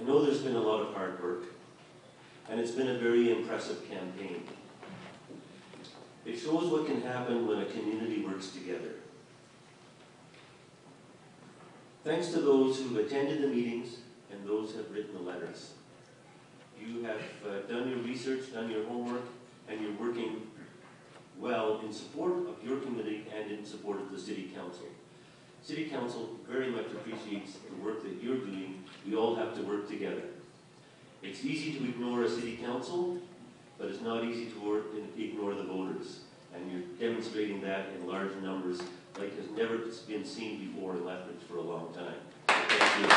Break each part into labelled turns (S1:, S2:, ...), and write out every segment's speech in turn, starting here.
S1: know there's been a lot of hard work, and it's been a very impressive campaign. It shows what can happen when a community works together. Thanks to those who attended the meetings and those who have written the letters. You have done your research, done your homework, and you're working well in support of your community and in support of the City Council. City Council very much appreciates the work that you're doing. We all have to work together. It's easy to ignore a City Council, but it's not easy to ignore the voters. And you're demonstrating that in large numbers like has never been seen before in Lethbridge for a long time. Thank you.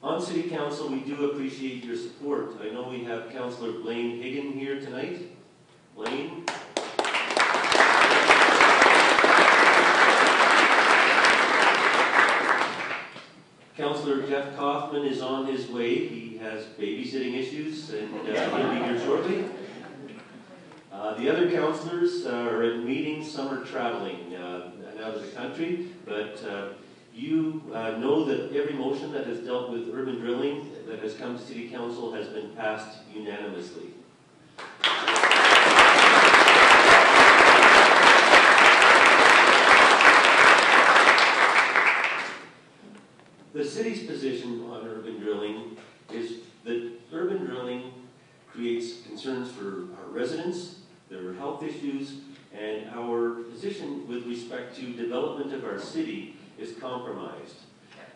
S1: On City Council, we do appreciate your support. I know we have Councillor Blaine Higgin here tonight. Blaine. Councillor Jeff Kaufman is on his way. He has babysitting issues and he'll be here shortly. The other councillors are in meetings, some are traveling out of the country, but you know that every motion that has dealt with urban drilling that has come to City Council has been passed unanimously. The city's position on urban drilling is that urban drilling creates concerns for our residents, their health issues, and our position with respect to development of our city is compromised.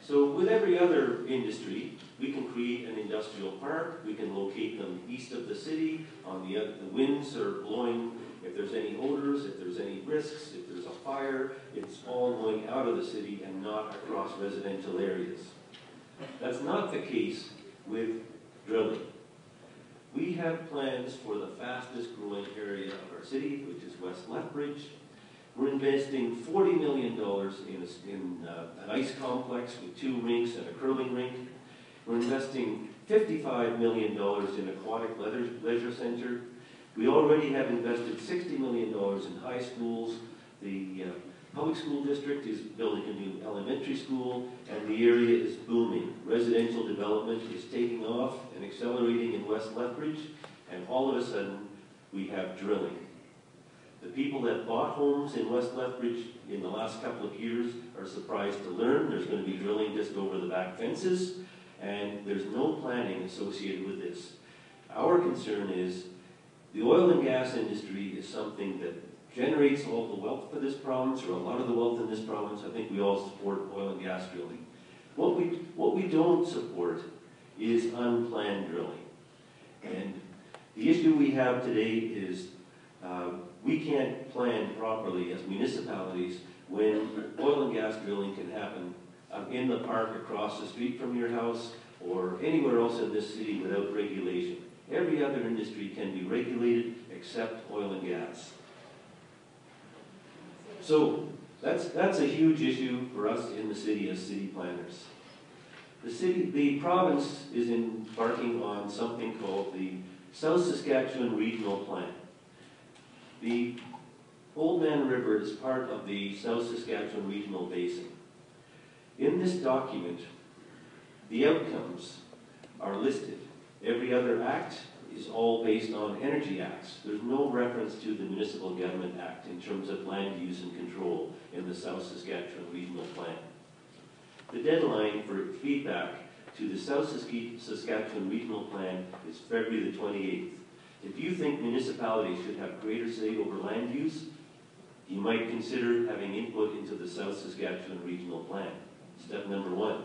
S1: So with every other industry, we can create an industrial park, we can locate them east of the city, on the winds are blowing, if there's any odors, if there's any risks, if there's a fire, it's all going out of the city and not across residential areas. That's not the case with drilling. We have plans for the fastest growing area of our city, which is West Lethbridge. We're investing $40 million in an ice complex with 2 rinks and a curling rink. We're investing $55 million in aquatic leisure center. We already have invested $60 million in high schools. The public school district is building a new elementary school, and the area is booming. Residential development is taking off and accelerating in West Lethbridge, and all of a sudden, we have drilling. The people that bought homes in West Lethbridge in the last couple of years are surprised to learn there's going to be drilling just over the back fences, and there's no planning associated with this. Our concern is the oil and gas industry is something that generates all the wealth for this province, or a lot of the wealth in this province. I think we all support oil and gas drilling. What we don't support is unplanned drilling. And the issue we have today is we can't plan properly as municipalities when oil and gas drilling can happen in the park across the street from your house or anywhere else in this city without regulation. Every other industry can be regulated except oil and gas. So that's a huge issue for us in the city as city planners. The province is embarking on something called the South Saskatchewan Regional Plan. The Old Man River is part of the South Saskatchewan Regional Basin. In this document, the outcomes are listed. Every other act is all based on energy acts. There's no reference to the Municipal Government Act in terms of land use and control in the South Saskatchewan Regional Plan. The deadline for feedback to the South Saskatchewan Regional Plan is February the 28th. If you think municipalities should have greater say over land use, you might consider having input into the South Saskatchewan Regional Plan. Step number 1.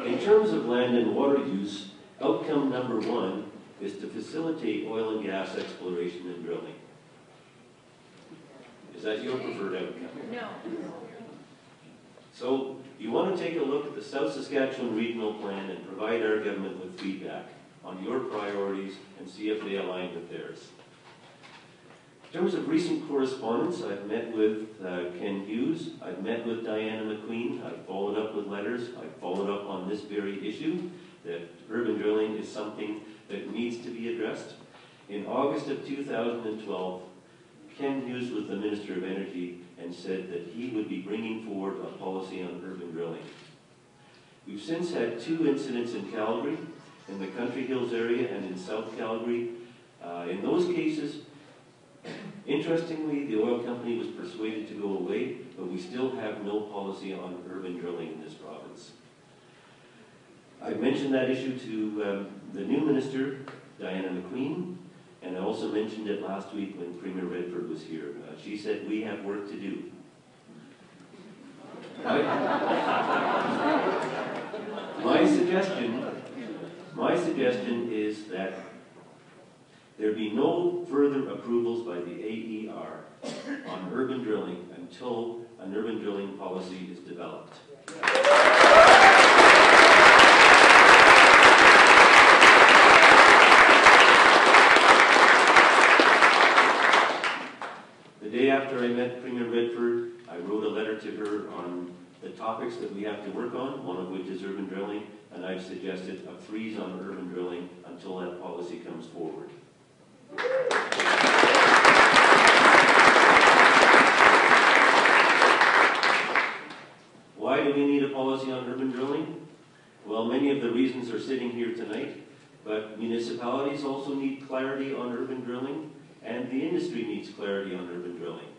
S1: In terms of land and water use, outcome number 1 is to facilitate oil and gas exploration and drilling. Is that your preferred outcome?
S2: No.
S1: So you want to take a look at the South Saskatchewan Regional Plan and provide our government with feedback on your priorities and see if they align with theirs. In terms of recent correspondence, I've met with Ken Hughes, I've met with Diana McQueen, I've followed up with letters. I followed up on this very issue, that urban drilling is something that needs to be addressed. In August of 2012, Ken Hughes was the Minister of Energy and said that he would be bringing forward a policy on urban drilling. We've since had 2 incidents in Calgary, in the Country Hills area and in South Calgary. In those cases, interestingly, the oil company was persuaded to go away, but we still have no policy on urban drilling in this province. I mentioned that issue to the new minister, Diana McQueen, and I also mentioned it last week when Premier Redford was here. She said, we have work to do. My suggestion is that there be no further approvals by the AER on urban drilling until an urban drilling policy is developed. The day after I met Premier Redford, I wrote a letter to her on the topics that we have to work on, one of which is urban drilling, and I've suggested a freeze on urban drilling until that policy comes forward. Why do we need a policy on urban drilling? Well, many of the reasons are sitting here tonight, but municipalities also need clarity on urban drilling, and the industry needs clarity on urban drilling.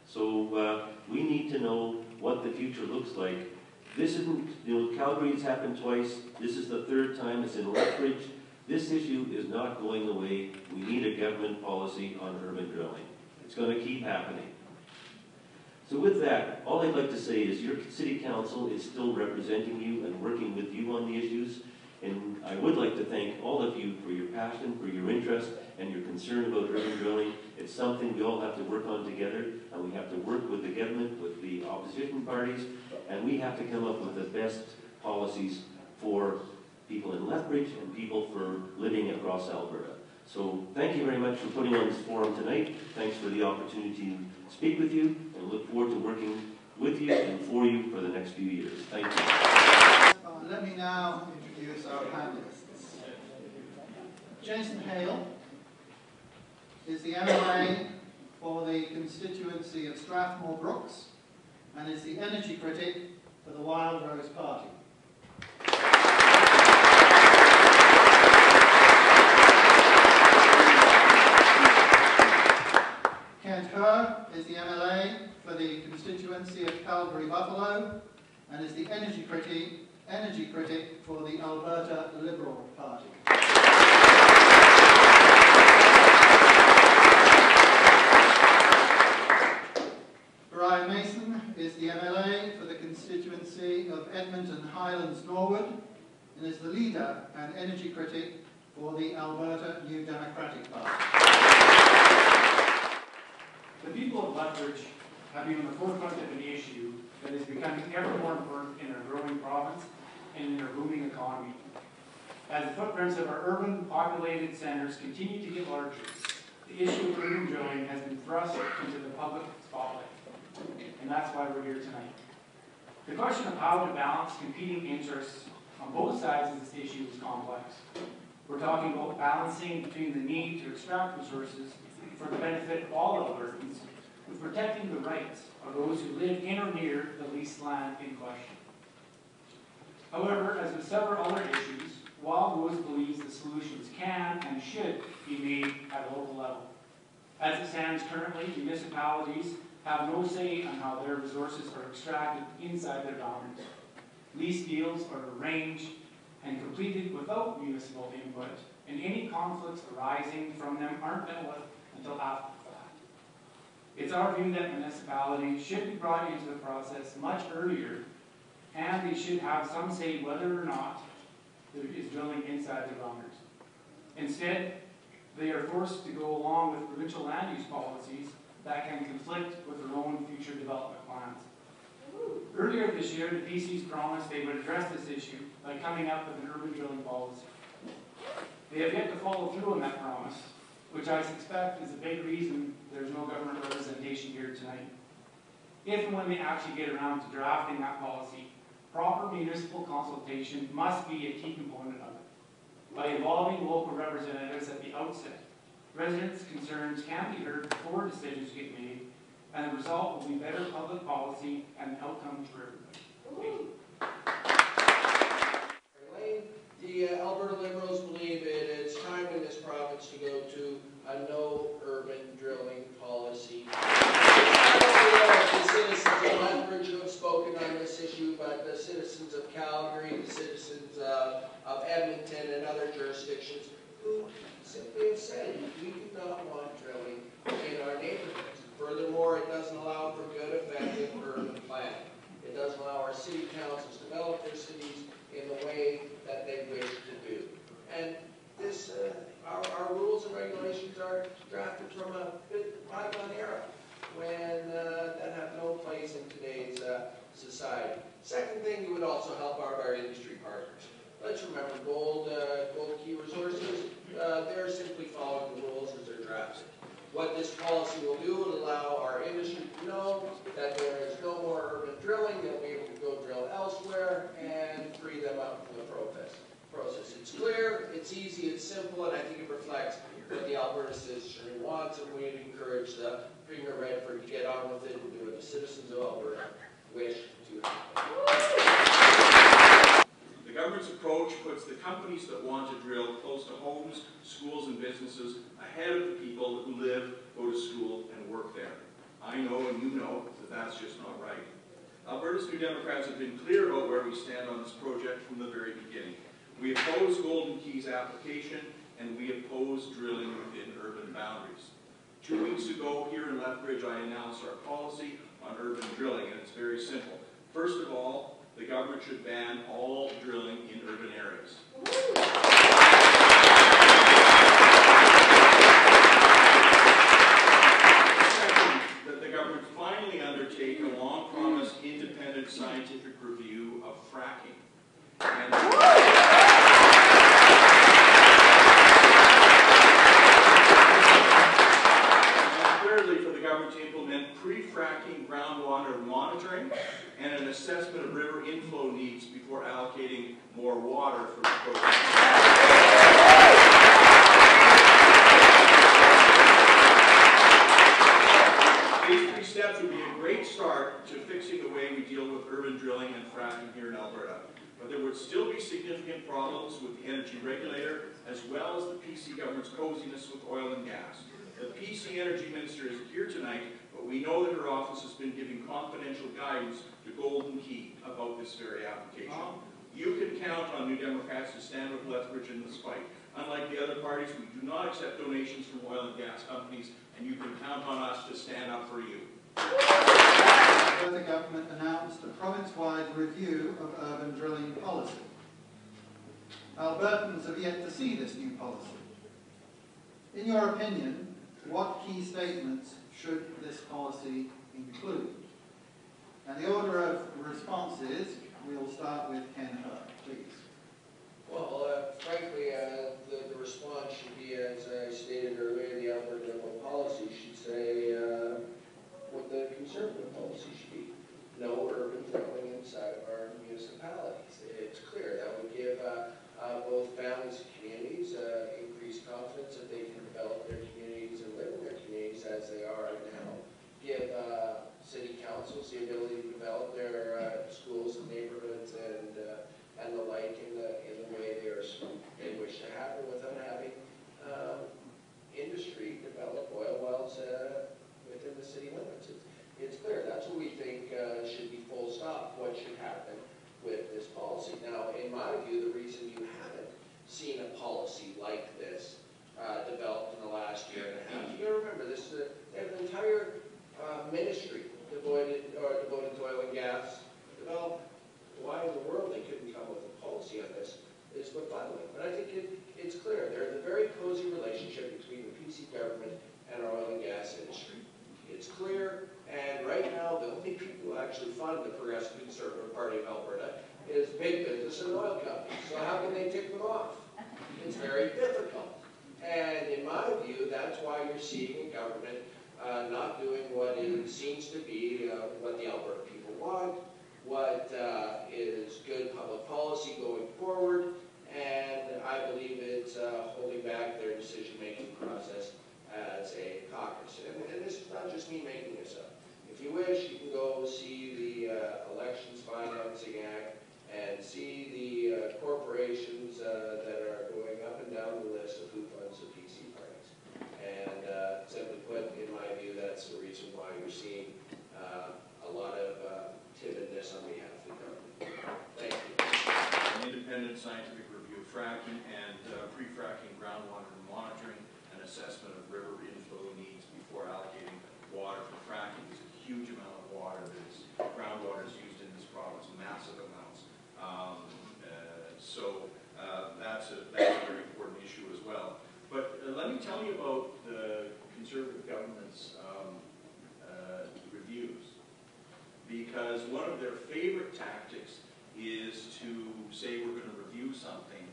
S1: So we need to know what the future looks like. This isn't, Calgary's happened twice. This is the 3rd time. It's in Lethbridge. This issue is not going away. We need a government policy on urban drilling. It's going to keep happening. So with that, all I'd like to say is your city council is still representing you and working with you on the issues. And I would like to thank all of you for your passion, for your interest, and your concern about urban drilling. It's something we all have to work on together, and we have to work with the government, with the opposition parties, and we have to come up with the best policies for people in Lethbridge and people for living across Alberta. So thank you very much for putting on this forum tonight. Thanks for the opportunity to speak with you, and look forward to working with you and for you for the next few years. Thank you.
S2: Let me now introduce our panelists. Jason Hale is the MLA for the constituency of Strathmore Brooks and is the energy critic for the Wild Rose Party. Kent Herr is the MLA for the constituency of Calgary Buffalo and is the energy critic for the Alberta Liberal Party. Brian Mason is the MLA for the constituency of Edmonton Highlands Norwood and is the leader and energy critic for the Alberta New Democratic Party.
S3: The people of Lethbridge have been on the forefront of an issue that is becoming ever more important in our growing province and in our booming economy. As the footprints of our urban populated centres continue to get larger, the issue of urban drilling has been thrust into the public spotlight. And that's why we're here tonight. The question of how to balance competing interests on both sides of this issue is complex. We're talking about balancing between the need to extract resources for the benefit of all Albertans with protecting the rights of those who live in or near the leased land in question. However, as with several other issues, Wild Rose believes the solutions can and should be made at a local level. As it stands currently, municipalities have no say on how their resources are extracted inside their boundaries. Lease deals are arranged and completed without municipal input, and any conflicts arising from them aren't dealt with until after the fact. It's our view that municipalities should be brought into the process much earlier, and they should have some say whether or not there is drilling inside their boundaries. Instead, they are forced to go along with provincial land use policies that can conflict with their own future development plans. Earlier this year, the PCs promised they would address this issue by coming up with an urban drilling policy. They have yet to follow through on that promise, which I suspect is a big reason there's no government representation here tonight. If and when they actually get around to drafting that policy, proper municipal consultation must be a key component of it. By involving local representatives at the outset, residents' concerns can be heard before decisions get made, and the result will be better public policy and outcomes for everybody.
S4: The Alberta Liberals believe it is time in this province to go to a no urban drilling policy. Not only the citizens of Lethbridge who have spoken on this issue, but the citizens of Calgary, the citizens of Edmonton and other jurisdictions who simply have said we do not want drilling in our neighborhoods. Furthermore, it doesn't allow for good, effective urban planning. It doesn't allow our city councils to develop their cities in the way that they wish to do. And this, our rules and regulations are drafted from a bygone era when that have no place in today's society. Second thing, you would also help our industry partners. Let's remember, Gold Key Resources, they're simply following the rules as they're drafted. What this policy will do will allow our industry to know that there is no more urban drilling, they'll be able to go drill elsewhere and free them up from the process. It's clear, it's easy, it's simple, and I think it reflects what the Alberta citizenry wants, and we encourage the Premier Redford to get on with it and do what the citizens of Alberta wish to happen.
S5: The government's approach puts the companies that want to drill close to homes, schools, and businesses ahead of the people who live, go to school, and work there. I know and you know that that's just not right. Alberta's New Democrats have been clear about where we stand on this project from the very beginning. We oppose Golden Key's application, and we oppose drilling within urban boundaries. 2 weeks ago, here in Lethbridge, I announced our policy on urban drilling, and it's very simple. First of all, the government should ban all drilling in urban areas. Second, that the government finally undertake a long-promised independent scientific review of fracking. And thirdly, for the government to implement pre-fracking groundwater monitoring and an assessment of river inflow needs before allocating more water for the project. These 3 steps would be a great start to fixing the way we deal with urban drilling and fracking here in Alberta. But there would still be significant problems with the energy regulator, as well as the PC government's coziness with oil and gas. The PC Energy Minister is here tonight, but we know that her office has been giving confidential guidance to Golden Key about this very application. You can count on New Democrats to stand with Lethbridge in this fight. Unlike the other parties, we do not accept donations from oil and gas companies, and you can count on us to stand up for you.
S2: The government announced a province-wide review of urban drilling policy. Albertans have yet to see this new policy. In your opinion, what key statements should this policy include? And the order of responses, we'll start with Ken Hurd, please.
S4: Well, frankly, the response should be, as I stated earlier, the Alberta Liberal policy should say what the Conservative policy should be. No urban drilling inside of our municipalities. It's clear that would give both families and communities increased confidence that they can develop their communities and live in their communities as they are now. Give city councils the ability to develop their schools and neighborhoods and the like in the way they wish to have it without having industry develop oil wells within the city limits. It's clear. That's what we think should be full stop. What should happen with this policy? Now, in my view, the reason you haven't seen a policy like this developed in the last year and a half, you got to remember this. They have an entire ministry devoted to oil and gas development. Why in the world they couldn't come with a policy on this is befuddling. But I think it's clear. There's a very cozy relationship between the PC government and our oil and gas industry. It's clear, and right now the only people who actually fund the Progressive Conservative Party of Alberta is big business and oil companies. So how can they tick them off? It's very difficult. And in my view, that's why you're seeing a government not doing what it seems to be what the Alberta people want, what is policy going forward, and I believe it's holding back their decision-making process as a caucus. And this is not just me making this up. If you wish, you can go see the Elections Financing Act and see the corporations that are going up and down the list of who funds the PC parties. And simply put, in my view, that's the reason why you're seeing a lot of timidness on behalf of the government. Thank you.
S5: An independent scientific review of fracking and pre-fracking groundwater monitoring and assessment of river inflow needs before allocating water for fracking. There's a huge amount of water groundwater is used in this province, massive amounts. So that's a very important issue as well. But let me tell you about the Conservative government's reviews, because one of their favorite tactics is to say we're going to review something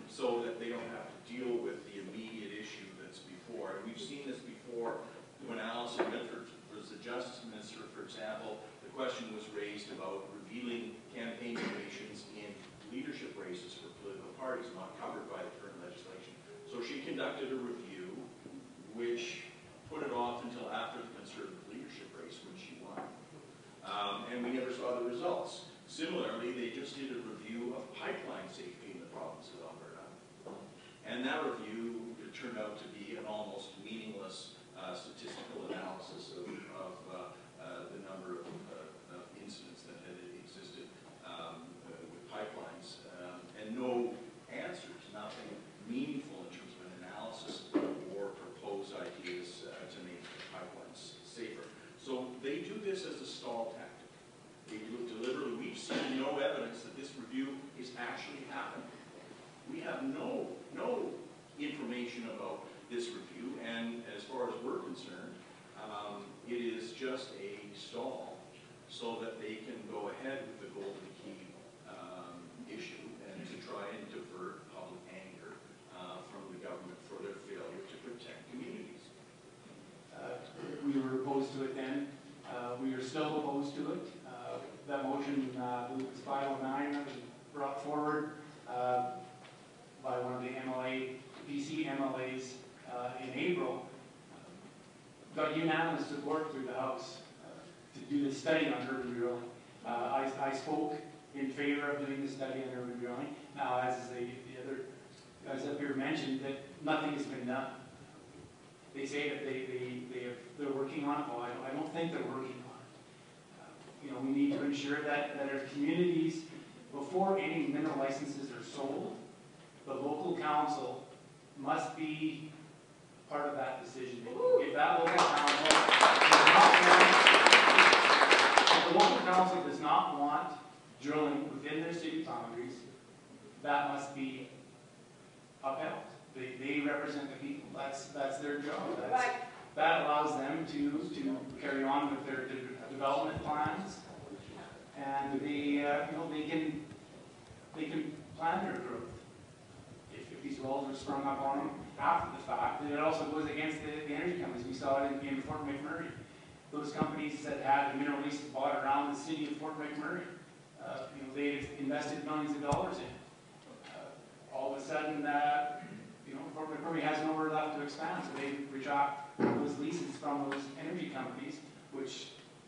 S5: so that they don't have to deal with the immediate issue that's before. And we've seen this before when Alison Mitford was the Justice Minister, for example. The question was raised about revealing campaign donations in leadership races for political parties not covered by the current legislation. So she conducted a review which put it off until after the Conservative leadership race when she won. And we never saw the results. Similarly, they just did a review of pipeline safety in the province of Alberta. And that review turned out to be an almost meaningless statistical analysis of the number of incidents that had existed with pipelines, and no answers, nothing meaningful in terms of an analysis or proposed ideas to make pipelines safer. So they do this as a stall tactic. They do it deliberately. We've seen no evidence that this review is actually happening. We have no information about this review, and as far as we're concerned, it is just a stall so that they can go ahead with the golden key issue and to try and divert public anger from the government for their failure to protect communities.
S3: We were opposed to it then. We are still opposed to it. That motion, I believe it was 509, that was brought forward by one of the PC MLAs in April, got unanimous support through the House to do the study on urban drilling. I spoke in favor of doing the study on urban drilling. Now, as the other guys up here mentioned, that nothing has been done. They say that they're working on it. Well, I don't think they're working on it. We need to ensure that our communities, before any mineral licenses are sold, the local council must be part of that decision making. If that local council does not want drilling within their city boundaries, that must be upheld. They represent the people. That's their job. That allows them to carry on with their development plans, and they can plan their growth. If these wells are sprung up on them after the fact, and it also goes against the energy companies. We saw it in Fort McMurray. Those companies that had the mineral leases bought around the city of Fort McMurray, they had invested millions of dollars in. All of a sudden, Fort McMurray has nowhere left to expand, so they retract those leases from those energy companies, which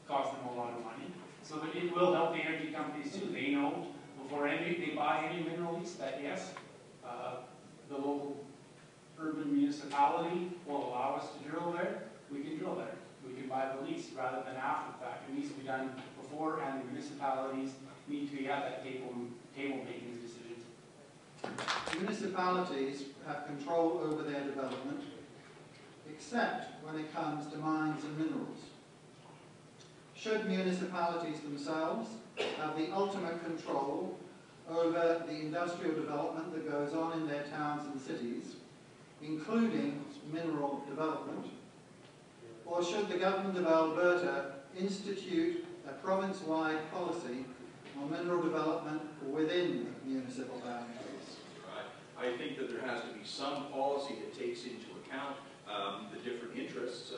S3: cost them a lot of money. So that it will help the energy companies too. They know before they buy any mineral lease that yes, the local urban municipality will allow us to drill there. We can drill there. We can buy the lease rather than after the fact. It needs to be done before, and the municipalities need to be at that table making decisions.
S2: Municipalities have control over their development, except when it comes to mines and minerals. Should municipalities themselves have the ultimate control over the industrial development that goes on in their towns and cities, including mineral development? Or should the government of Alberta institute a province-wide policy on mineral development within municipal boundaries?
S5: Right. I think that there has to be some policy that takes into account the different interests,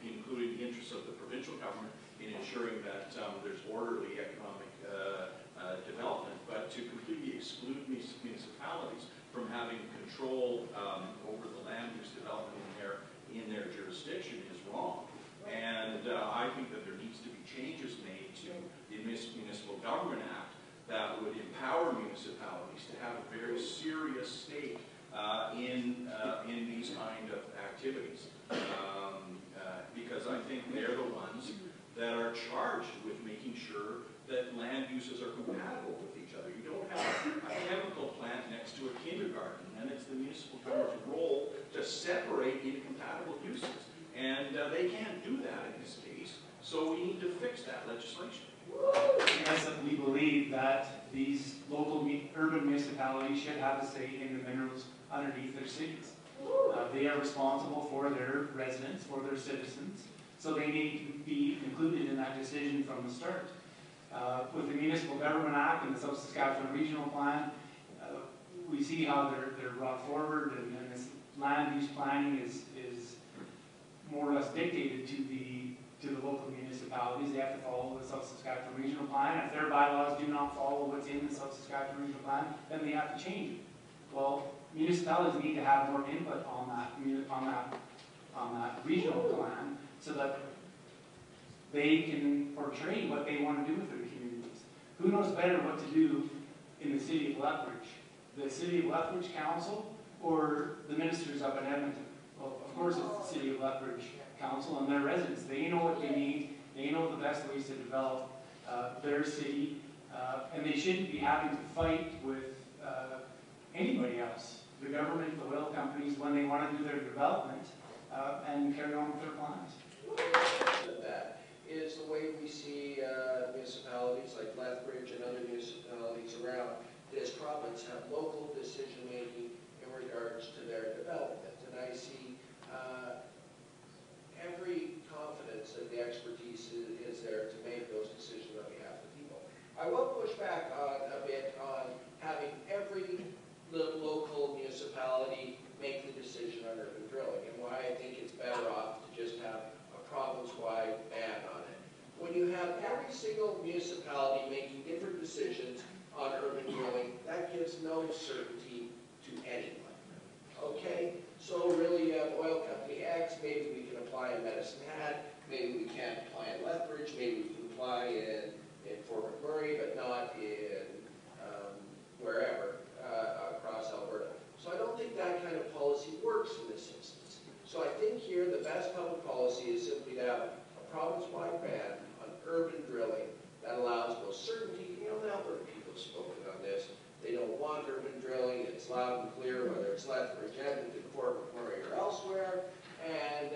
S5: including the interests of the provincial government in ensuring that there's orderly economic development. But to completely over the land use development in their jurisdiction is wrong. And I think that there needs to be changes made to the Municipal Government Act that would empower municipalities to have a very serious stake in these kind of activities. Because I think they're the ones that are charged with making sure that land uses are compatible with each other. You don't have a chemical plant next to a kindergarten, and it's the municipal government's role to separate incompatible uses. And they can't do that in this case, so we need to fix that legislation.
S3: Yes, we believe that these local urban municipalities should have a say in the minerals underneath their cities. They are responsible for their residents, for their citizens, so they need to be included in that decision from the start. With the Municipal Government Act and the South Saskatchewan Regional Plan, we see how they're brought forward, and this land use planning is more or less dictated to the local municipalities. They have to follow the South Saskatchewan Regional Plan. If their bylaws do not follow what's in the South Saskatchewan Regional Plan, then they have to change it. Well, municipalities need to have more input on that regional plan so that they can portray what they want to do with their communities. Who knows better what to do in the city of Lethbridge? The city of Lethbridge Council or the ministers up in Edmonton? Well, of course it's the city of Lethbridge Council and their residents. They know what they need. They know the best ways to develop their city, and they shouldn't be having to fight with anybody else. The government, the oil companies, when they want to do their development and carry on with their plans.
S4: That is the way we see municipalities like Lethbridge and other municipalities around this province have local decision-making in regards to their development. And I see every confidence that the expertise is there to make those decisions on behalf of people. I will push back a bit on having every local municipality make the decision on urban drilling, and why I think it's better off to just have a province-wide ban on it. When you have every single municipality making different decisions on urban drilling, that gives no certainty to anyone. Okay? So really, you have oil company X, maybe we can apply in Medicine Hat, maybe we can't apply in Lethbridge, maybe we can apply in Fort McMurray, but not in wherever across Alberta. So I don't think that kind of policy works in this instance. So I think here the best public policy is simply to have a province-wide ban on urban drilling that allows both certainty. You know, the Alberta people have spoken on this. They don't want urban drilling. It's loud and clear, whether it's Lethbridge, Edmonton, Fort McMurray, or elsewhere. And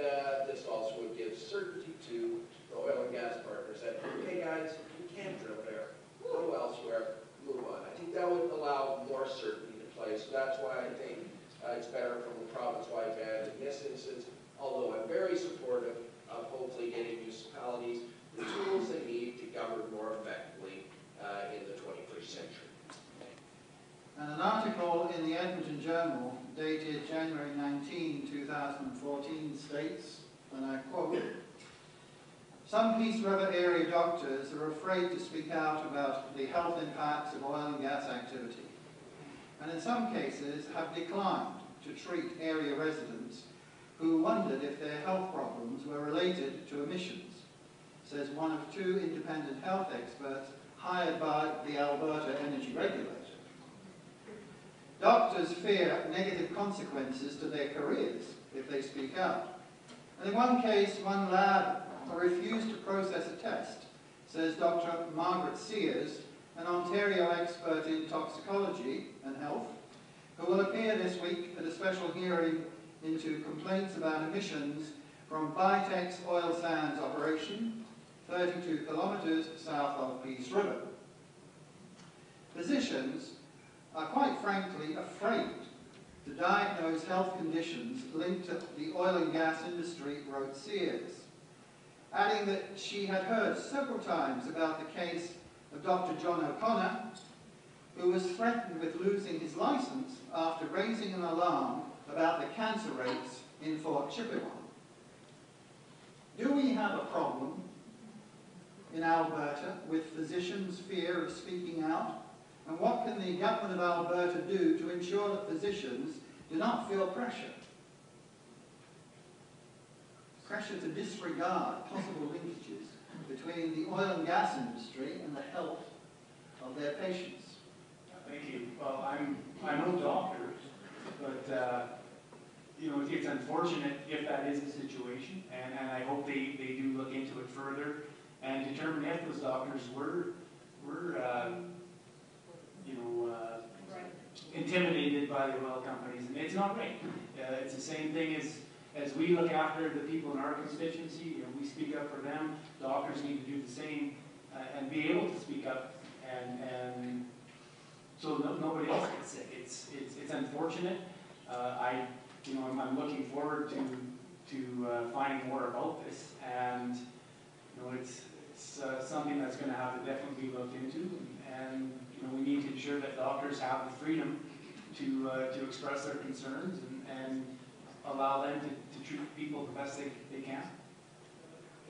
S4: this also would give certainty to the oil and gas partners that, okay guys, we can't drill there. Go elsewhere. Move on. I think that would allow more certainty to play. So that's why I think it's better from the province-wide ban in this instance, although I'm very supportive of hopefully getting municipalities the tools they need to govern more effectively in the 21st century.
S2: And an article in the Edmonton Journal dated January 19, 2014 states, and I quote, "Some Peace River area doctors are afraid to speak out about the health impacts of oil and gas activity, and in some cases have declined to treat area residents who wondered if their health problems were related to emissions," says one of two independent health experts hired by the Alberta Energy Regulator. Doctors fear negative consequences to their careers if they speak out. And in one case, one lab refused to process a test, says Dr. Margaret Sears, an Ontario expert in toxicology and health, who will appear this week at a special hearing into complaints about emissions from Bitex oil sands operation, 32 kilometres south of Peace River. Physicians are quite frankly afraid to diagnose health conditions linked to the oil and gas industry, wrote Sears, adding that she had heard several times about the case of Dr. John O'Connor, who was threatened with losing his license after raising an alarm about the cancer rates in Fort Chippewa. Do we have a problem in Alberta with physicians' fear of speaking out? And what can the government of Alberta do to ensure that physicians do not feel pressure. Pressure to disregard possible linkages between the oil and gas industry and the health of their patients.
S3: Thank you. Well, I'm no doctor, but you know, it's unfortunate if that is the situation, and I hope they do look into it further and determine if those doctors were you know, intimidated by the oil companies, and it's not right. It's the same thing as we look after the people in our constituency, you know, we speak up for them. Doctors need to do the same and be able to speak up, and so nobody else gets sick. It's unfortunate. I'm looking forward to finding more about this, and you know, it's something that's going to have to definitely be looked into, and you know, we need to ensure that doctors have the freedom to express their concerns and allow them to treat people the best they can.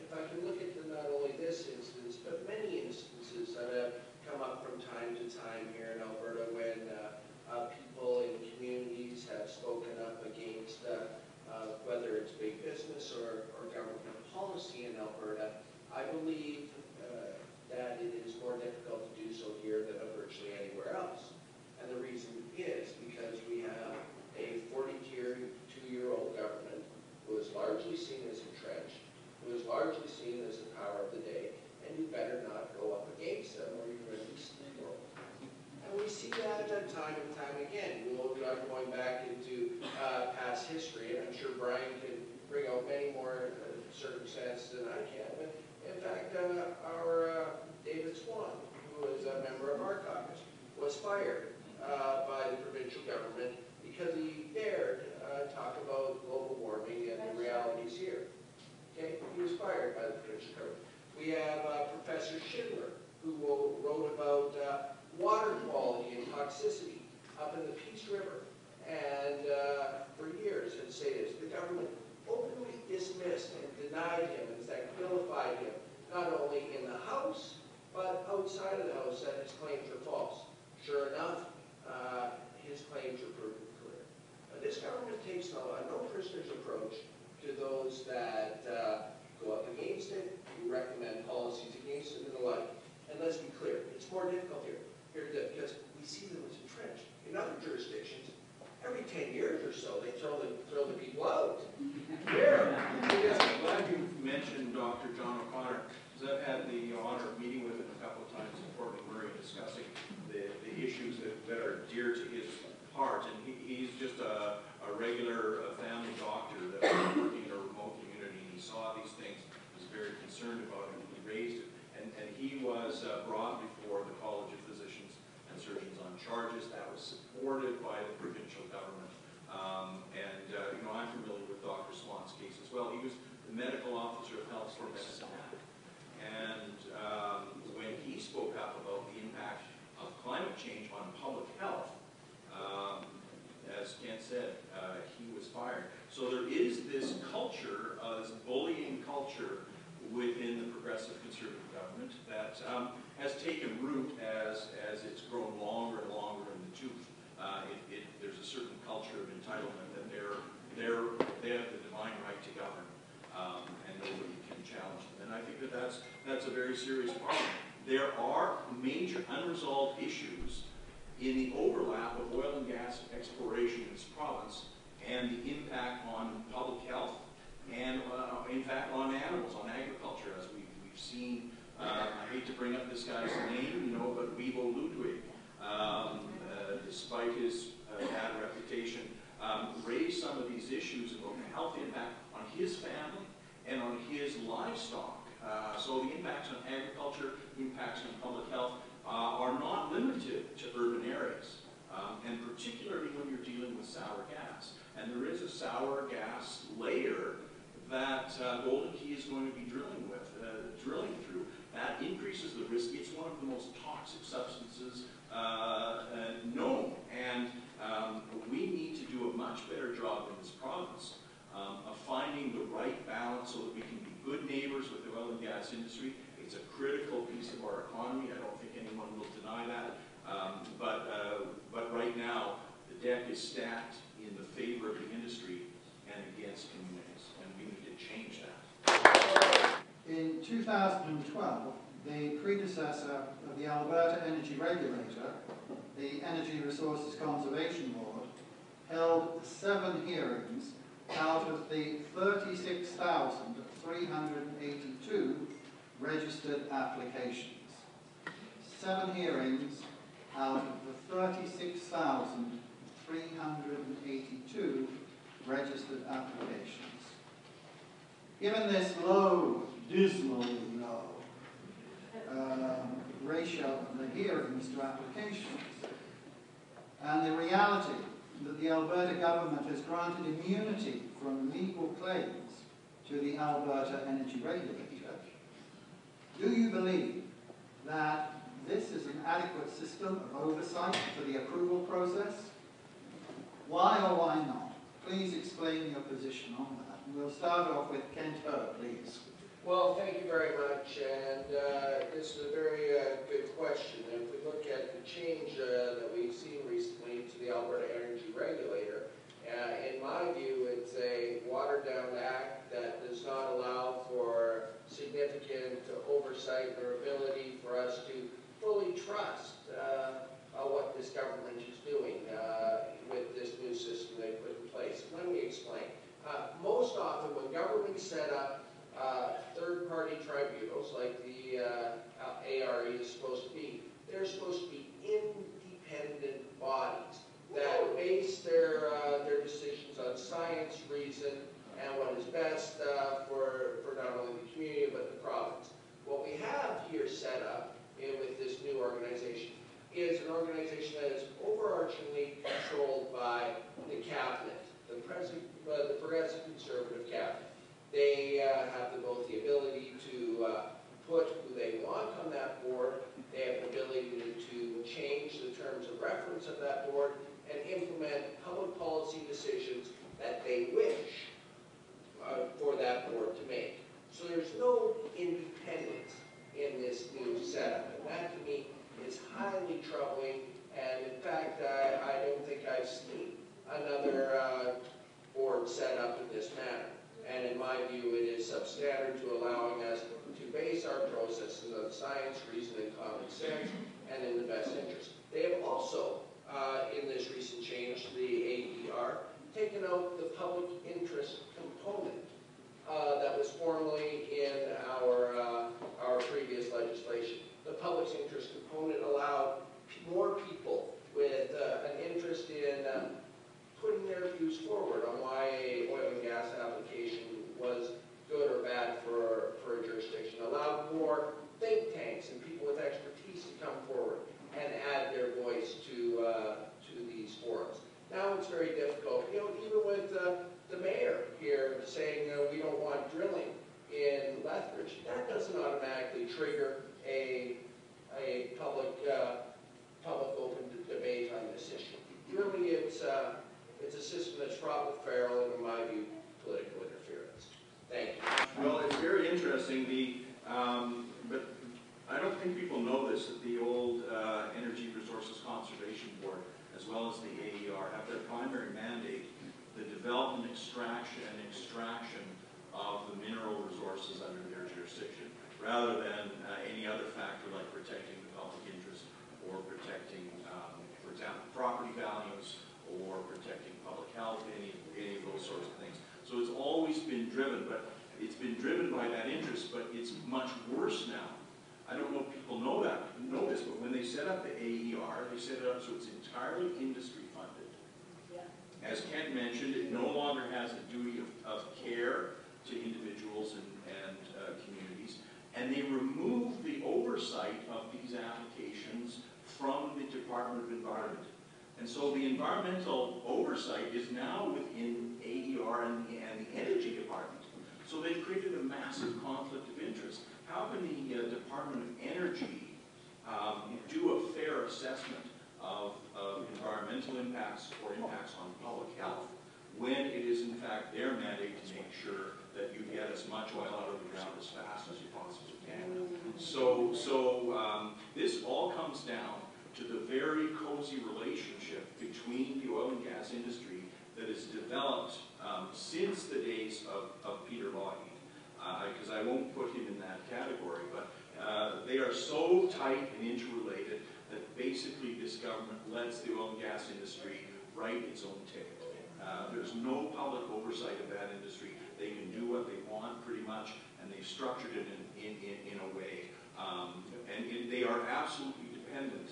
S4: If I can look at not only this instance, but many instances that have come up from time to time here in Alberta when people in communities have spoken up against whether it's big business or government policy in Alberta, I believe that it is more difficult to do so here than virtually anywhere else. And the reason is because we have a 42-year-old government who is largely seen as entrenched, who is largely seen as the power of the day, and you better not go up against them or you're going to be steamrolled. And we see that time and time again. I'm going back into past history, and I'm sure Brian can bring out many more circumstances than I can. But in fact, our David Swan, who is a member of our caucus, was fired by the provincial government because he dared talk about global warming and the realities here. Okay, he was fired by the provincial government. We have Professor Schindler, who wrote about water quality and toxicity up in the Peace River, and for years had stated the government openly dismissed and denied him, in fact vilified him, not only in the House, but outside of the House, that his claims are false. Sure enough, his claims are proven clear. This government takes a no-prisoners approach to those that go up against it, who recommend policies against it, and the like. And let's be clear, it's more difficult here because we see them as entrenched. In other jurisdictions, every 10 years or so, they throw the people out. Here,
S5: I'm glad you mentioned Dr. John O'Connor, because I've had the honor of meeting with him a couple of times in Fort McMurray discussing the issues that are dear to his heart. And he's just a regular family doctor that was working in a remote community. He saw these things, was very concerned about it, and he raised it. And he was brought before the College of Physicians and Surgeons on charges that was supported by the provincial government. I'm familiar with Dr. Swan's case as well. He was the medical officer of Health for Medicine Act. And when he spoke up about the impact of climate change on public health, as Kent said, he was fired. So there is this culture, this bullying culture within the progressive conservative government that has taken root as it's grown longer and longer in the tooth. There's a certain culture of entitlement that they have the divine right to govern, and nobody can challenge them. And I think that's a very serious problem. There are major unresolved issues in the overlap of oil and gas exploration in this province and the impact on public health and, in fact, on animals, on agriculture, as we've seen. I hate to bring up this guy's name, but Weebo Ludwig, despite his bad reputation, raised some of these issues about the health impact on his family and on his livestock. So the impacts on agriculture, impacts on public health are not limited to urban areas, and particularly when you're dealing with sour gas. And there is a sour gas layer that Golden Key is going to be drilling through. That increases the risk. It's one of the most toxic substances known, and we need to do a much better job in this province of finding the right balance so that we can be good neighbors with the oil and gas industry. It's a critical piece of our economy. I don't think anyone will deny that. But right now, the deck is stacked in the
S2: 2012, the predecessor of the Alberta Energy Regulator, the Energy Resources Conservation Board, held 7 hearings out of the 36,382 registered applications. 7 hearings out of the 36,382 registered applications. Given this low, dismally low ratio of the hearings to applications, and the reality that the Alberta government has granted immunity from legal claims to the Alberta Energy Regulator, do you believe that this is an adequate system of oversight for the approval process? Why or why not? Please explain your position on that. And we'll start off with Kent Herr, please.
S4: Well, thank you very much, and this is a very good question. If we look at the change that we've seen recently to the Alberta Energy Regulator, in my view, it's a watered-down act that does not allow for significant oversight or ability for us to fully trust what this government is doing with this new system they put in place. Let me explain. Most often, when governments set up third-party tribunals, like the ARE is supposed to be, they're supposed to be independent bodies that base their decisions on science, reason, and what is best for not only the community but the province. What we have here set up with this new organization is an organization that is overarchingly controlled by the cabinet, the Progressive Conservative cabinet. They have both the ability to put who they want on that board. They have the ability to change the terms of reference of that board and implement public policy decisions that they wish for that board to make. So there's no independence in this new setup, and that to me is highly troubling. And in fact, I don't think I've seen another board set up in this manner. And in my view, it is substandard to allowing us to base our processes on science, reason, and common sense, and in the best interest. They have also, in this recent change to the AER, taken out the public interest component that was formerly in our previous legislation. The public interest component allowed more people with an interest in putting their views forward on why an oil and gas application was good or bad for a jurisdiction, allowed more think tanks and people with expertise to come forward and add their voice to these forums. Now it's very difficult, even with the mayor here saying we don't want drilling in Lethbridge. That doesn't automatically trigger a public open debate on this issue. Really, it's a system that's fraught with feral and, in my view, political interference. Thank you.
S5: Well, it's very interesting. But I don't think people know this, that the old Energy Resources Conservation Board, as well as the AER, have their primary mandate the development, extraction of the mineral resources under their jurisdiction, rather than any other factor like protecting the public interest or protecting, for example, property values or protecting public health, any of those sorts of things. So it's always been driven, but it's been driven by that interest, but it's much worse now. I don't know if people know this, but when they set up the AER, they set it up so it's entirely industry funded. Yeah. As Kent mentioned, it no longer has a duty of care to individuals and communities, and they remove the oversight of these applications from the Department of Environment. And so the environmental oversight is now within AER and the Energy Department. So they've created a massive conflict of interest. How can the Department of Energy do a fair assessment of environmental impacts or impacts on public health when it is in fact their mandate to make sure that you get as much oil out of the ground as fast as you possibly can? So this all comes down to the very cozy relationship between the oil and gas industry that has developed since the days of Peter Lougheed because I won't put him in that category, but they are so tight and interrelated that basically this government lets the oil and gas industry write its own ticket. There's no public oversight of that industry. They can do what they want pretty much, and they've structured it in a way. They are absolutely dependent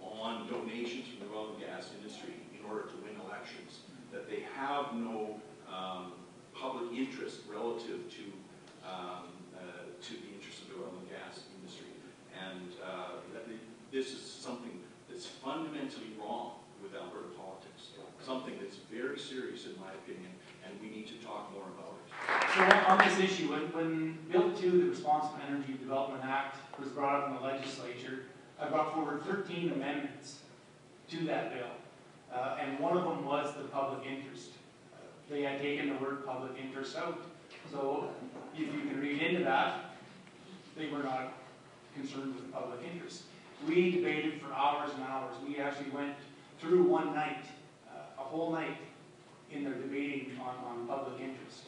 S5: on donations from the oil and gas industry in order to win elections, that they have no public interest relative to the interest of the oil and gas industry. And this is something that's fundamentally wrong with Alberta politics, something that's very serious in my opinion, and we need to talk more about it.
S3: So on this issue, when Bill 2, the Responsible Energy Development Act, was brought up in the legislature, I brought forward 13 amendments to that bill, and one of them was the public interest. They had taken the word public interest out. So if you can read into that, they were not concerned with the public interest. We debated for hours and hours. We actually went through one night, a whole night, in their debating on public interest.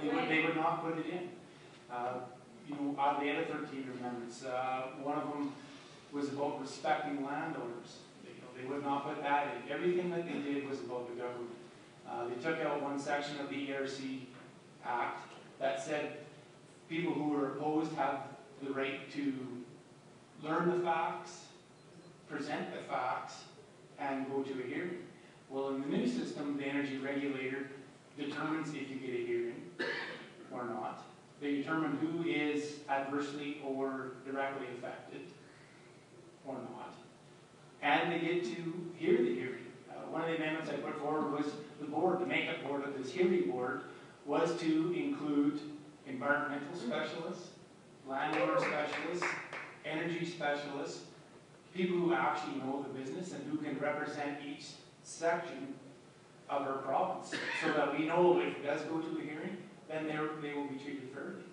S3: They would not put it in. You know, out of the other 13 amendments, one of them was about respecting landowners. They would not put that in. Everything that they did was about the government. They took out one section of the ERC Act that said people who were opposed have the right to learn the facts, present the facts, and go to a hearing. Well, in the new system, the energy regulator determines if you get a hearing or not. They determine who is adversely or directly affected or not. And they get to hear the hearing. One of the amendments I put forward was the board, the makeup board of this hearing board, was to include environmental specialists, landowner specialists, energy specialists, people who actually know the business and who can represent each section of our province, so that we know if it does go to a hearing, then they will be treated fairly.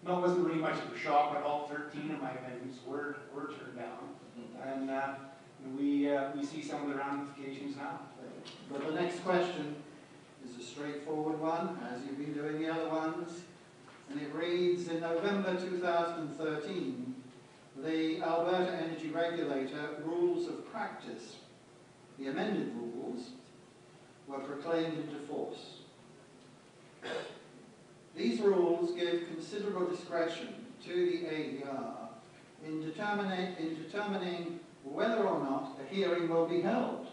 S3: No, it wasn't really much of a shock, but all 13 of my amendments were turned down, and we see some of the ramifications now.
S2: But the next question is a straightforward one, as you've been doing the other ones, and it reads, in November 2013, the Alberta Energy Regulator Rules of Practice, the amended rules, were proclaimed into force. These rules give considerable discretion to the AER in determining whether or not a hearing will be held.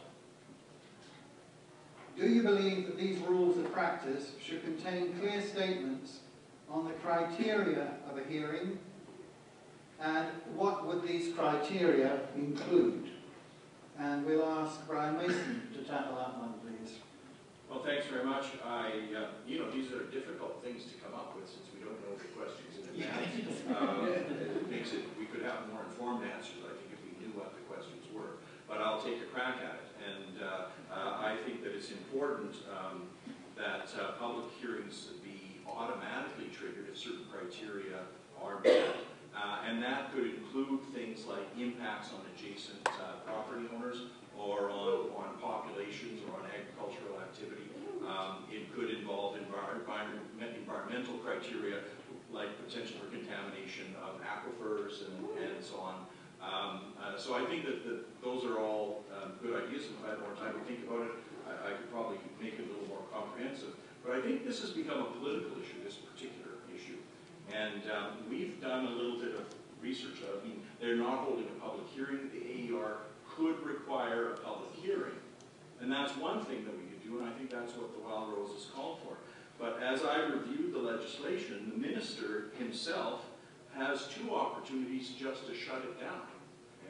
S2: Do you believe that these rules of practice should contain clear statements on the criteria of a hearing, and what would these criteria include? And we'll ask Brian Mason to tackle that one, please.
S5: Well, thanks very much. You know, these are difficult things to come up with since we don't know the questions in advance. It makes it, we could have more informed answers, I think, if we knew what the questions were. But I'll take a crack at it. And I think that it's important that public hearings be automatically triggered if certain criteria are met. And that could include things like impacts on adjacent property owners, or on populations, or on agricultural activity. It could involve environmental criteria, like potential for contamination of aquifers and so on. So I think that those are all good ideas, and if I had more time to think about it, I could probably make it a little more comprehensive. But I think this has become a political issue, this particular issue. And we've done a little bit of research. I mean, they're not holding a public hearing. The AER could require a public hearing. And that's one thing that we could do, and I think that's what the Wild Rose is called for. But as I reviewed the legislation, the minister himself has two opportunities just to shut it down.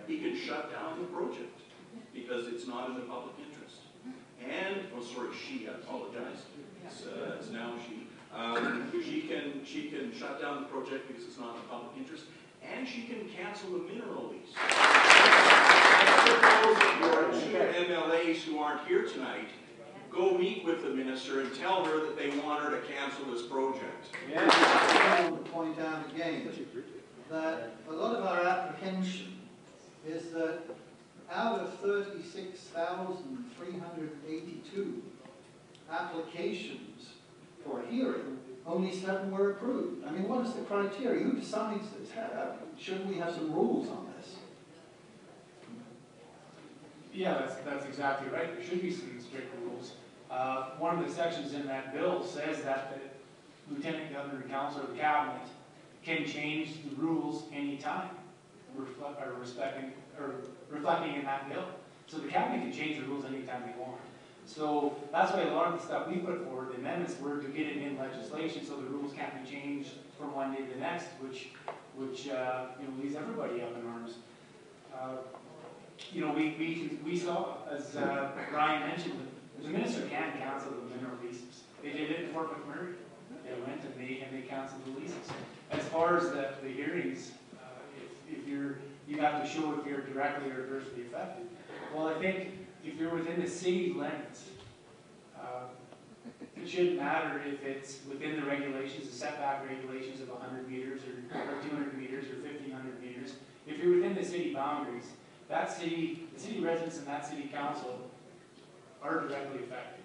S5: He can shut down the project because it's not in the public interest. And, oh sorry, she, I apologize. It's now she. She can shut down the project because it's not in the public interest, and she can cancel the mineral lease. I suppose your two MLAs who aren't here tonight, go meet with the minister and tell her that they want her to cancel this project.
S2: Yeah. I want to point out again that a lot of our apprehension is that out of 36,382 applications hearing, only 7 were approved. I mean, what is the criteria? Who decides this? Shouldn't we have some rules on this?
S3: Yeah, that's exactly right. There should be some strict rules. One of the sections in that bill says that the Lieutenant Governor and Council of the Cabinet can change the rules anytime, reflecting in that bill. So the Cabinet can change the rules anytime they want. So that's why a lot of the stuff we put forward, the amendments, were to get it in legislation so the rules can't be changed from one day to the next, which leaves everybody up in arms. We saw, as Brian mentioned, the minister can cancel the mineral leases. They did it in Fort McMurray. They went and they canceled the leases. As far as the hearings, if you have to show if you're directly or adversely affected. Well, I think if you're within the city limits, it shouldn't matter if it's within the regulations, the setback regulations of 100 meters or 200 meters or 1,500 meters. If you're within the city boundaries, the city residents and that city council are directly affected.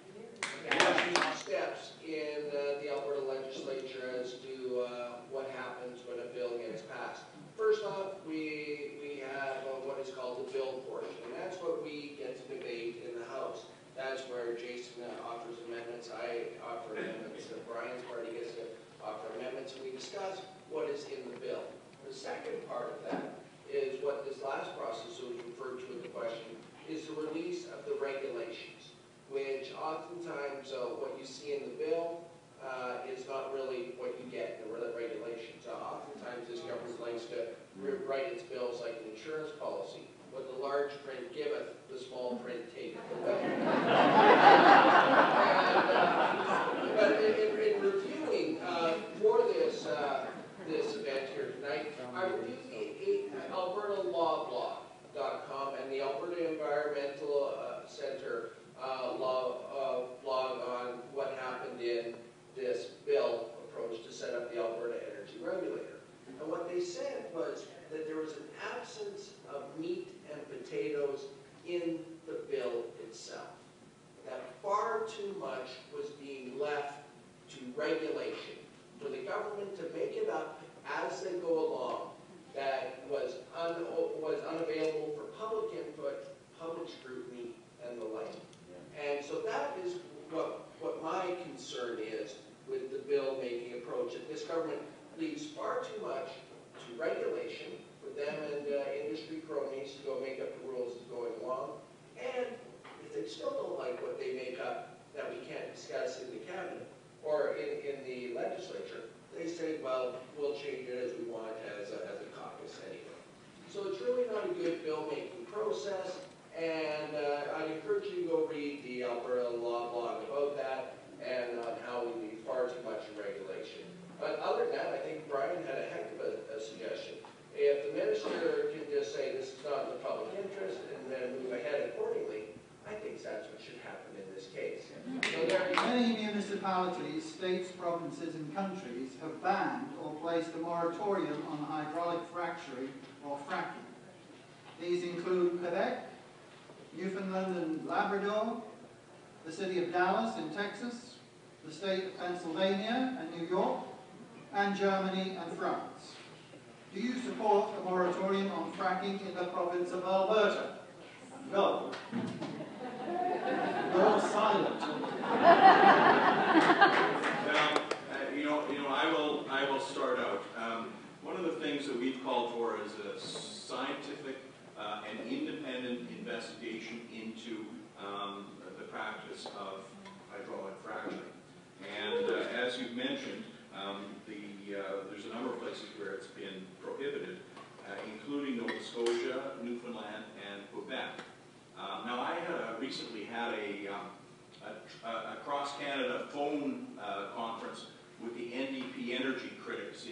S4: There are few steps in the Alberta legislature as to what happens when a bill gets passed. First off, we have what is called the bill portion, and that's what we get to debate in the House. That's where Jason offers amendments, I offer amendments, Brian's party gets to offer amendments, and we discuss what is in the bill. The second part of that is what this last process was referred to in the question, is the release of the regulations, which oftentimes what you see in the bill is not really what you get in the regulations. Oftentimes this government likes to write its bills like an insurance policy. What the large print giveth, the small print taketh away. But in reviewing for this event here tonight, I reviewed the AlbertaLawBlog.com and the Alberta Environmental Center blog on what happened in this bill approach to set up the Alberta Energy Regulator. And what they said was that there was an absence of meat and potatoes in the bill itself. That far too much was being left to regulation for the government to make it up as they go along. That was unavailable for public input, public scrutiny, and the like. And so that is what my concern is with the bill-making approach. That this government leaves far too much to regulation for them and industry cronies to go make up the rules as going along. And if they still don't like what they make up that we can't discuss in the cabinet or in the legislature, they say, well, we'll change it as we want as a caucus anyway. So it's really not a good bill-making process. And I encourage you to go read the Alberta Law blog about that and on how we leave far too much in regulation. But other than that, I think Brian had a heck of a suggestion. If the minister can just say this is not in the public interest and then move ahead accordingly, I think that's what should happen in this case. So
S2: many municipalities, states, provinces and countries have banned or placed a moratorium on hydraulic fracturing or fracking. These include Quebec, Newfoundland and Labrador, the city of Dallas in Texas, the state of Pennsylvania and New York, and Germany and France. Do you support a moratorium on fracking in the province of Alberta? Go. Go silent.
S5: Well, I will start out. One of the things that we've called for is a scientific and independent investigation into the practice of hydraulic fracturing. And as you've mentioned, there's a number of places where it's been prohibited, including Nova Scotia, Newfoundland, and Quebec. Now, I recently had a cross-Canada phone conference with the NDP energy critics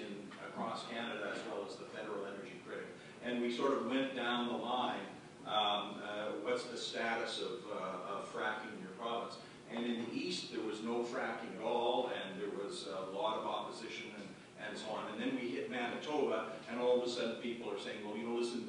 S5: across Canada, as well as the federal energy critic. And we sort of went down the line, what's the status of fracking in your province? And in the east, there was no fracking at all, and there was a lot of opposition and so on. And then we hit Manitoba, and all of a sudden people are saying, well, listen,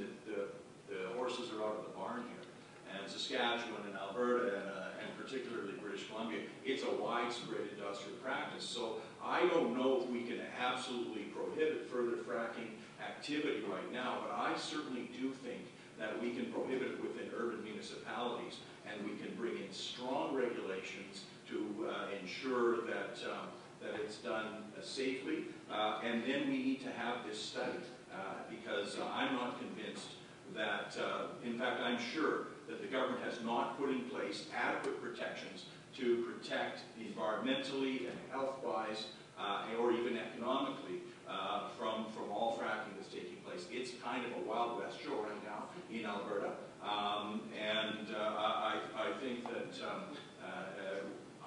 S5: the horses are out of the barn here. and Saskatchewan and Alberta and particularly British Columbia, it's a widespread industrial practice. So I don't know if we can absolutely prohibit further fracking activity right now, but I certainly do think that we can prohibit it within urban municipalities, and we can bring in strong regulations to ensure that that it's done safely. And then we need to have this study, because I'm not convinced that, in fact, I'm sure that the government has not put in place adequate protections to protect environmentally and health-wise, or even economically, from all fracking that's taking place. It's kind of a Wild West show right now in Alberta, and I think that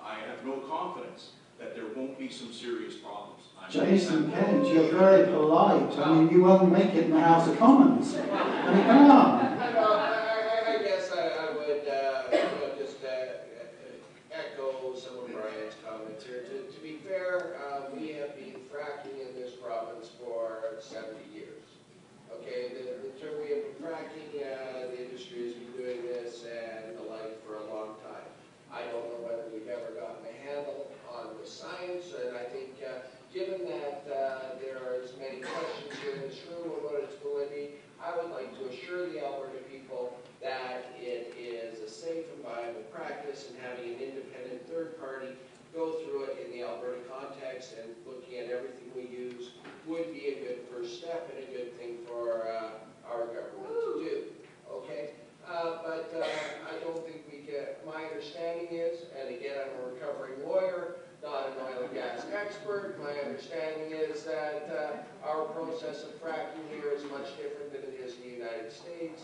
S5: I have no confidence that there won't be some serious problems.
S6: Jason Kent, you're very polite. I mean, you won't make it in the House of Commons. I mean, come on.
S4: I guess I would just echo some of Brian's comments here. To be fair, we have been fracking in this province for 70 years. Okay, the term we have been fracking, the industry has been doing this and the like for a long time. I don't know whether we've ever gotten a handle on the science, and I think given that there are as many questions here in this room about its validity, I would like to assure the Alberta people that it is a safe and viable practice, and having an independent third party go through it in the Alberta context and looking at everything we use would be a good first step and a good thing for our government to do. Okay? But I don't think we get, my understanding is, and again, I'm a recovering lawyer, not an oil and gas expert, my understanding is that our process of fracking here is much different than it is in the United States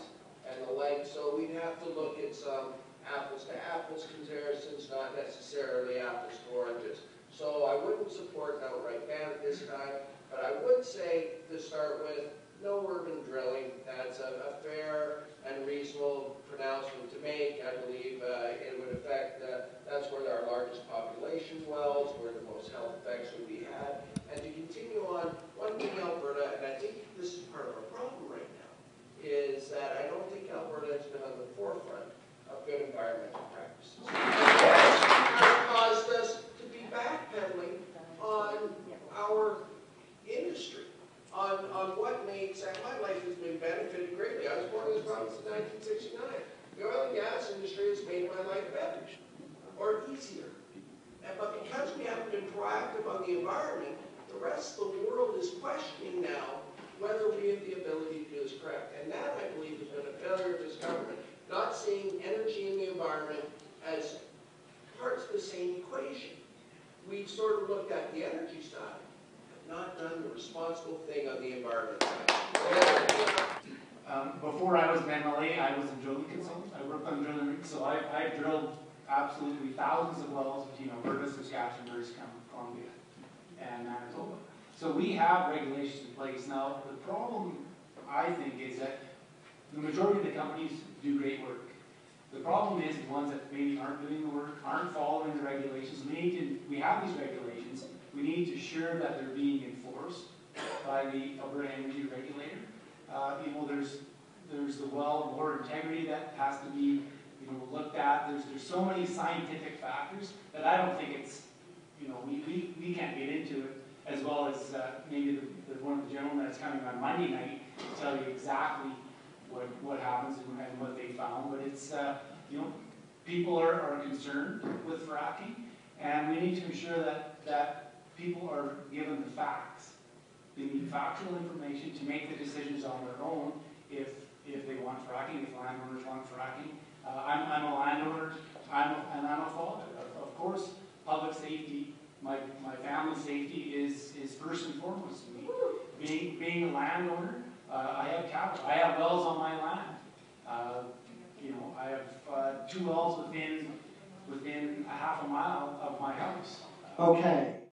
S4: and the like, so we'd have to look at some apples to apples comparisons, not necessarily apples to oranges. So I wouldn't support an outright ban at this time, but I would say, to start with, no urban drilling. That's a fair and reasonable pronouncement to make. I believe it would affect, that's where our largest population dwells, where the most health effects would be had. And to continue on, one thing Alberta, and I think this is part of our problem right now, is that I don't think Alberta has been on the forefront of good environmental practices. That caused us to be backpedaling on our industry. On what makes, and my life has been benefited greatly. I was born in this province in 1969. The oil and gas industry has made my life better, or easier. But because we haven't been proactive on the environment, the rest of the world is questioning now whether we have the ability to do this correct. And that, I believe, has been a failure of this government, not seeing energy and the environment as parts of the same equation. We've sort of looked at the energy side, not done the responsible thing on the environment side.
S3: Before I was an MLA, I was a drilling consultant. I worked on drilling rigs, so I've drilled absolutely thousands of wells between Alberta, Saskatchewan, British Columbia, and Manitoba. So we have regulations in place. Now, the problem, I think, is that the majority of the companies do great work. The problem is the ones that maybe aren't doing the work, aren't following the regulations. We have these regulations. We need to ensure that they're being enforced by the Alberta Energy Regulator. There's the well bore integrity that has to be looked at. There's so many scientific factors that I don't think it's we can't get into it as well as maybe one of the gentlemen that's coming on Monday night to tell you exactly what happens and what they found. But it's people are concerned with fracking, and we need to ensure that people are given the facts. They need factual information to make the decisions on their own if they want fracking, if landowners want fracking. I'm a landowner, and I'm a father. Of course, public safety, my family's safety is first and foremost to me. Being a landowner, I have capital. I have wells on my land. I have 2 wells within a half a mile of my house.
S6: Okay.